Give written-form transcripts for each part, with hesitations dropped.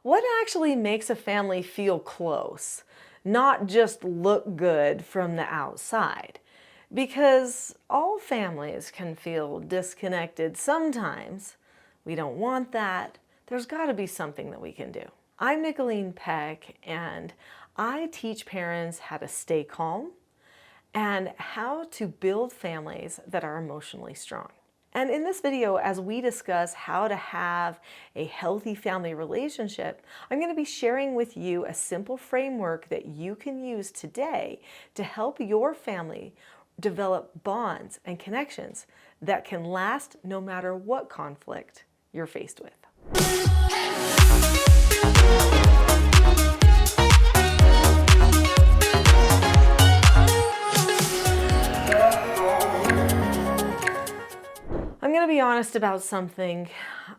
what actually makes a family feel close, not just look good from the outside? Because all families can feel disconnected sometimes. We don't want that. There's got to be something that we can do. I'm Nicholeen Peck, and I teach parents how to stay calm and how to build families that are emotionally strong. And in this video, as we discuss how to have a healthy family relationship, I'm going to be sharing with you a simple framework that you can use today to help your family develop bonds and connections that can last no matter what conflict you're faced with. I'm going to be honest about something.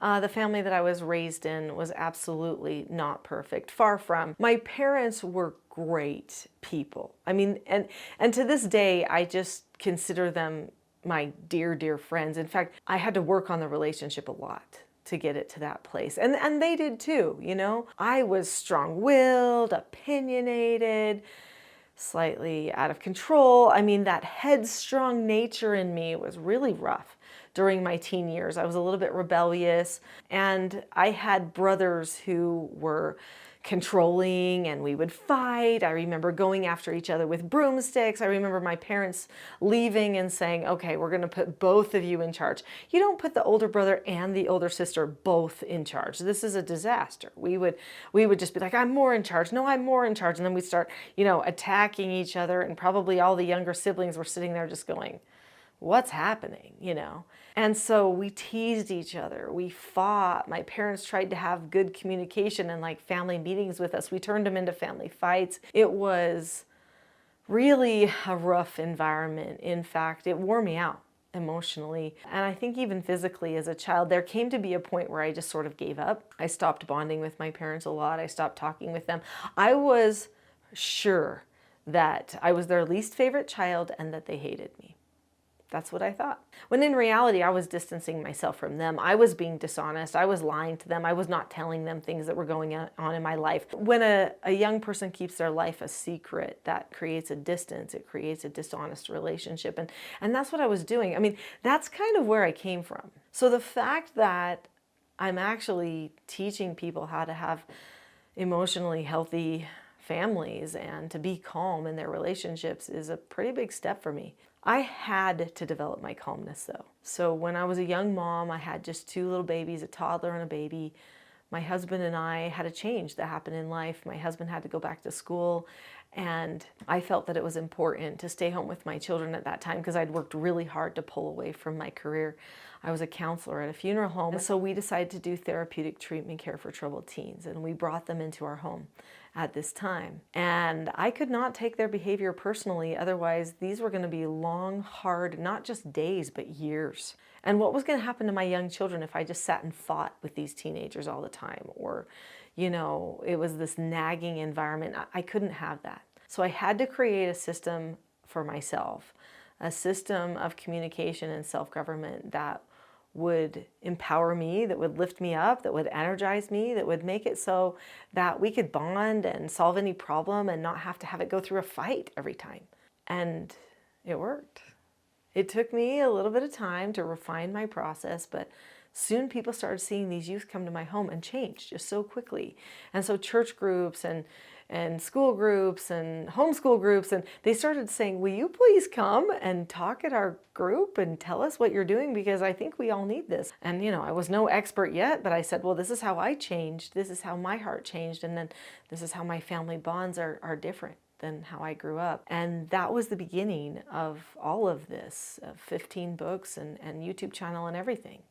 The family that I was raised in was absolutely not perfect. Far from. My parents were great people. I mean, and to this day, I just consider them my dear, dear friends. In fact, I had to work on the relationship a lot to get it to that place. And they did too, you know. I was strong-willed, opinionated, slightly out of control. I mean, that headstrong nature in me was really rough during my teen years. I was a little bit rebellious, and I had brothers who were controlling, and we would fight. I remember going after each other with broomsticks. I remember my parents leaving and saying, okay, we're gonna put both of you in charge. You don't put the older brother and the older sister both in charge. This is a disaster. We would just be like, I'm more in charge. No, I'm more in charge. And then we'd start, attacking each other, and probably all the younger siblings were sitting there just going, what's happening, And so we teased each other. We fought. My parents tried to have good communication and like family meetings with us. We turned them into family fights. It was really a rough environment. In fact, it wore me out emotionally. And I think even physically as a child, there came to be a point where I just sort of gave up. I stopped bonding with my parents a lot. I stopped talking with them. I was sure that I was their least favorite child and that they hated me. That's what I thought. When in reality, I was distancing myself from them. I was being dishonest. I was lying to them. I was not telling them things that were going on in my life. When a young person keeps their life a secret, that creates a distance. It creates a dishonest relationship. And that's what I was doing. I mean, that's kind of where I came from. So the fact that I'm actually teaching people how to have emotionally healthy families and to be calm in their relationships is a pretty big step for me. I had to develop my calmness though. So when I was a young mom, I had just two little babies, a toddler and a baby. My husband and I had a change that happened in life. My husband had to go back to school, and I felt that it was important to stay home with my children at that time because I'd worked really hard to pull away from my career. I was a counselor at a funeral home, and so we decided to do therapeutic treatment care for troubled teens, and we brought them into our home at this time. And I could not take their behavior personally, otherwise these were going to be long, hard, not just days, but years. And what was going to happen to my young children if I just sat and fought with these teenagers all the time? Or, it was this nagging environment. I couldn't have that. So I had to create a system for myself, a system of communication and self-government that would empower me, that would lift me up, that would energize me, that would make it so that we could bond and solve any problem and not have to have it go through a fight every time. And it worked. It took me a little bit of time to refine my process, but soon people started seeing these youth come to my home and change just so quickly. And so church groups and school groups and homeschool groups, and they started saying, will you please come and talk at our group and tell us what you're doing, because I think we all need this. And I was no expert yet, but I said, well, this is how I changed. This is how my heart changed. And then this is how my family bonds are different than how I grew up. And that was the beginning of all of this, 15 books and YouTube channel and everything.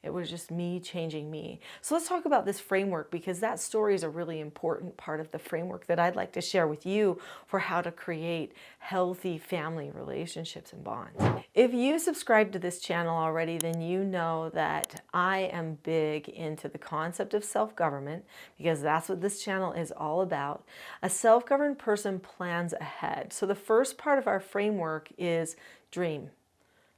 It was just me changing me. So let's talk about this framework, because that story is a really important part of the framework that I'd like to share with you for how to create healthy family relationships and bonds. If you subscribe to this channel already, then you know that I am big into the concept of self-government, because that's what this channel is all about. A self-governed person plans ahead. So the first part of our framework is dream.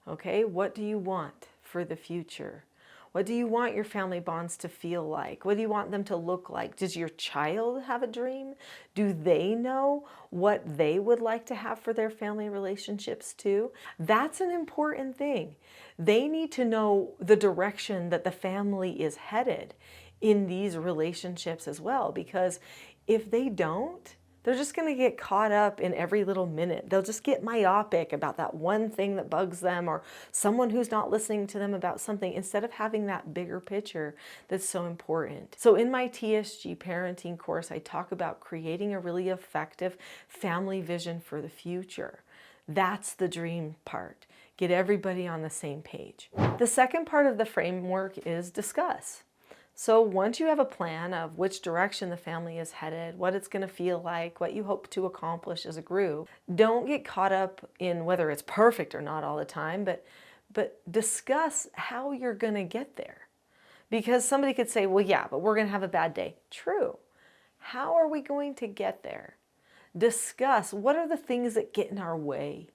Okay, what do you want for the future? What do you want your family bonds to feel like? What do you want them to look like? Does your child have a dream? Do they know what they would like to have for their family relationships too? That's an important thing. They need to know the direction that the family is headed in these relationships as well, because if they don't, they're just going to get caught up in every little minute. They'll just get myopic about that one thing that bugs them, or someone who's not listening to them about something, instead of having that bigger picture that's so important. So in my TSG parenting course, I talk about creating a really effective family vision for the future. That's the dream part. Get everybody on the same page. The second part of the framework is discuss. So once you have a plan of which direction the family is headed, what it's going to feel like, what you hope to accomplish as a group, don't get caught up in whether it's perfect or not all the time, but discuss how you're going to get there. Because somebody could say, well, yeah, but we're going to have a bad day. True. How are we going to get there? Discuss what are the things that get in our way.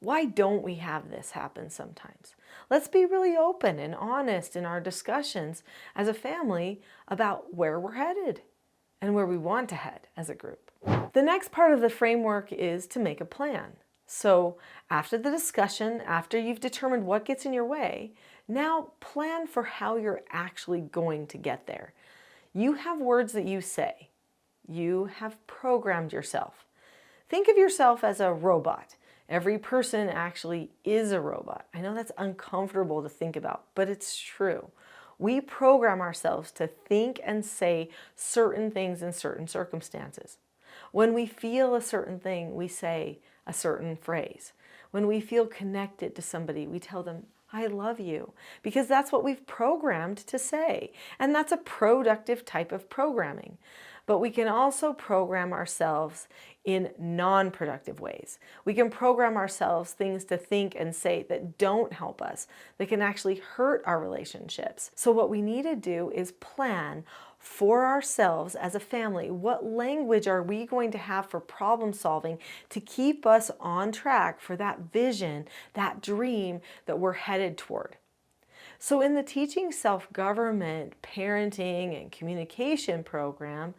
Why don't we have this happen sometimes? Let's be really open and honest in our discussions as a family about where we're headed and where we want to head as a group. The next part of the framework is to make a plan. So after the discussion, after you've determined what gets in your way, now plan for how you're actually going to get there. You have words that you say. You have programmed yourself. Think of yourself as a robot. Every person actually is a robot. I know that's uncomfortable to think about, but it's true. We program ourselves to think and say certain things in certain circumstances. When we feel a certain thing, we say a certain phrase. When we feel connected to somebody, we tell them, I love you, because that's what we've programmed to say. And that's a productive type of programming. But we can also program ourselves in non-productive ways. We can program ourselves things to think and say that don't help us, that can actually hurt our relationships. So what we need to do is plan for ourselves as a family. What language are we going to have for problem solving to keep us on track for that vision, that dream that we're headed toward? So in the Teaching Self-Government Parenting and Communication program,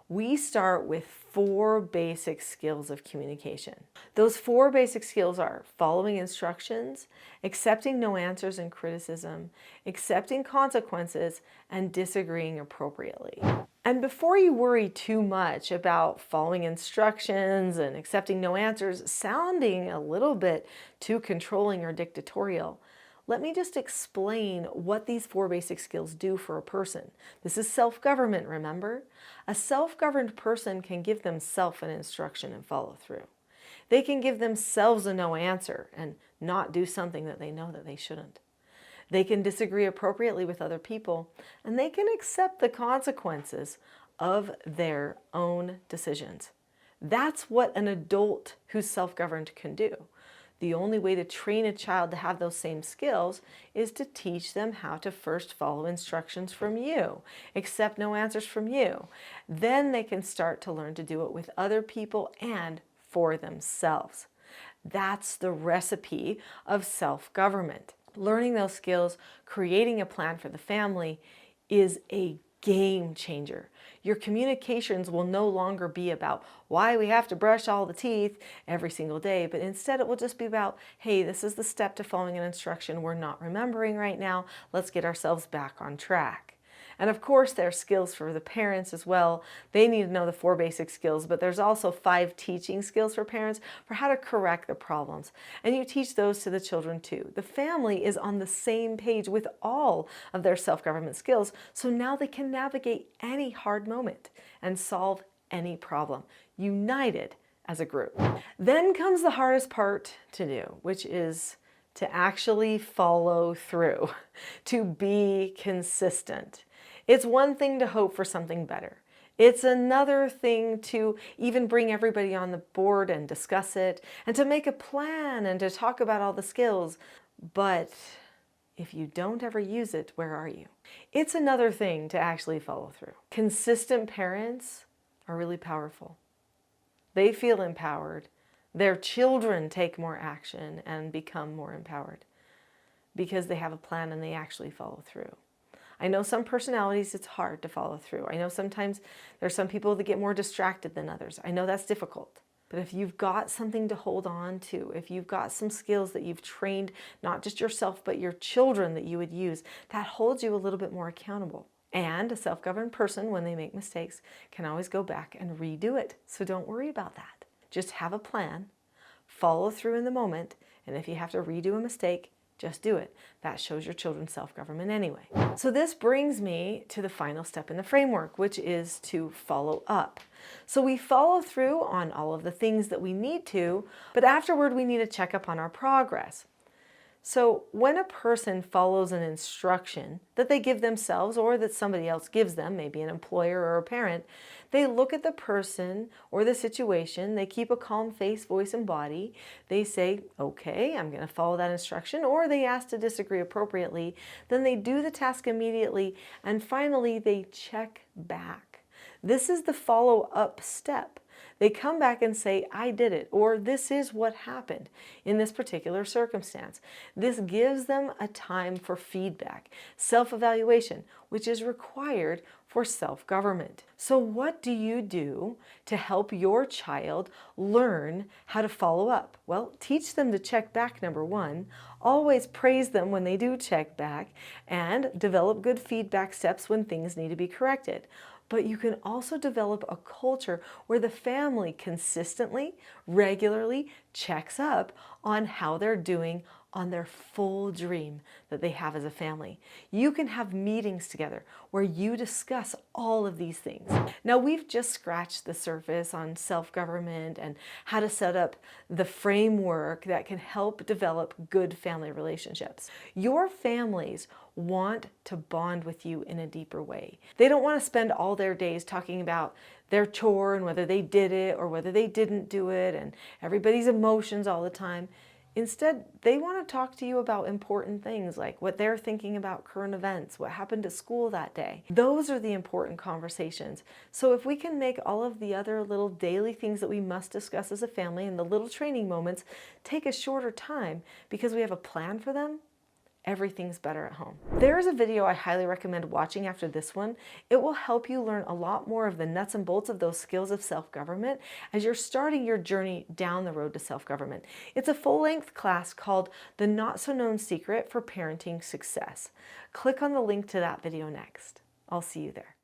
we start with 4 basic skills of communication. Those 4 basic skills are following instructions, accepting no answers and criticism, accepting consequences, and disagreeing appropriately. And before you worry too much about following instructions and accepting no answers sounding a little bit too controlling or dictatorial, let me just explain what these 4 basic skills do for a person. This is self-government, remember? A self-governed person can give themselves an instruction and follow through. They can give themselves a no answer and not do something that they know that they shouldn't. They can disagree appropriately with other people, and they can accept the consequences of their own decisions. That's what an adult who's self-governed can do. The only way to train a child to have those same skills is to teach them how to first follow instructions from you, accept no answers from you. Then they can start to learn to do it with other people and for themselves. That's the recipe of self-government. Learning those skills, creating a plan for the family is a game changer. Your communications will no longer be about why we have to brush all the teeth every single day, but instead it will just be about, hey, this is the step to following an instruction we're not remembering right now. Let's get ourselves back on track. And of course, there are skills for the parents as well. They need to know the 4 basic skills, but there's also 5 teaching skills for parents for how to correct the problems. And you teach those to the children too. The family is on the same page with all of their self-government skills, so now they can navigate any hard moment and solve any problem, united as a group. Then comes the hardest part to do, which is to actually follow through, to be consistent. It's one thing to hope for something better. It's another thing to even bring everybody on the board and discuss it, and to make a plan and to talk about all the skills. But if you don't ever use it, where are you? It's another thing to actually follow through. Consistent parents are really powerful. They feel empowered. Their children take more action and become more empowered because they have a plan and they actually follow through. I know some personalities, it's hard to follow through. I know sometimes there's some people that get more distracted than others. I know that's difficult. But if you've got something to hold on to, if you've got some skills that you've trained, not just yourself, but your children that you would use, that holds you a little bit more accountable. And a self-governed person, when they make mistakes, can always go back and redo it. So don't worry about that. Just have a plan, follow through in the moment, and if you have to redo a mistake, just do it. That shows your children self-government anyway. So this brings me to the final step in the framework, which is to follow up. So we follow through on all of the things that we need to, but afterward we need to check up on our progress. So when a person follows an instruction that they give themselves or that somebody else gives them, maybe an employer or a parent, they look at the person or the situation, they keep a calm face, voice, and body. They say, okay, I'm going to follow that instruction, or they ask to disagree appropriately. Then they do the task immediately, and finally they check back. This is the follow-up step. They come back and say, I did it, or this is what happened in this particular circumstance. This gives them a time for feedback, self-evaluation, which is required for self-government. So what do you do to help your child learn how to follow up? Well, teach them to check back, number one. Always praise them when they do check back, and develop good feedback steps when things need to be corrected. But you can also develop a culture where the family consistently, regularly checks up on how they're doing on their full dream that they have as a family. You can have meetings together where you discuss all of these things. Now, we've just scratched the surface on self-government and how to set up the framework that can help develop good family relationships. Your families want to bond with you in a deeper way. They don't want to spend all their days talking about their chore and whether they did it or whether they didn't do it and everybody's emotions all the time. Instead, they want to talk to you about important things like what they're thinking about current events, what happened to school that day. Those are the important conversations. So if we can make all of the other little daily things that we must discuss as a family and the little training moments take a shorter time because we have a plan for them, everything's better at home. There is a video I highly recommend watching after this one. It will help you learn a lot more of the nuts and bolts of those skills of self-government as you're starting your journey down the road to self-government. It's a full-length class called The Not-So-Known Secret for Parenting Success. Click on the link to that video next. I'll see you there.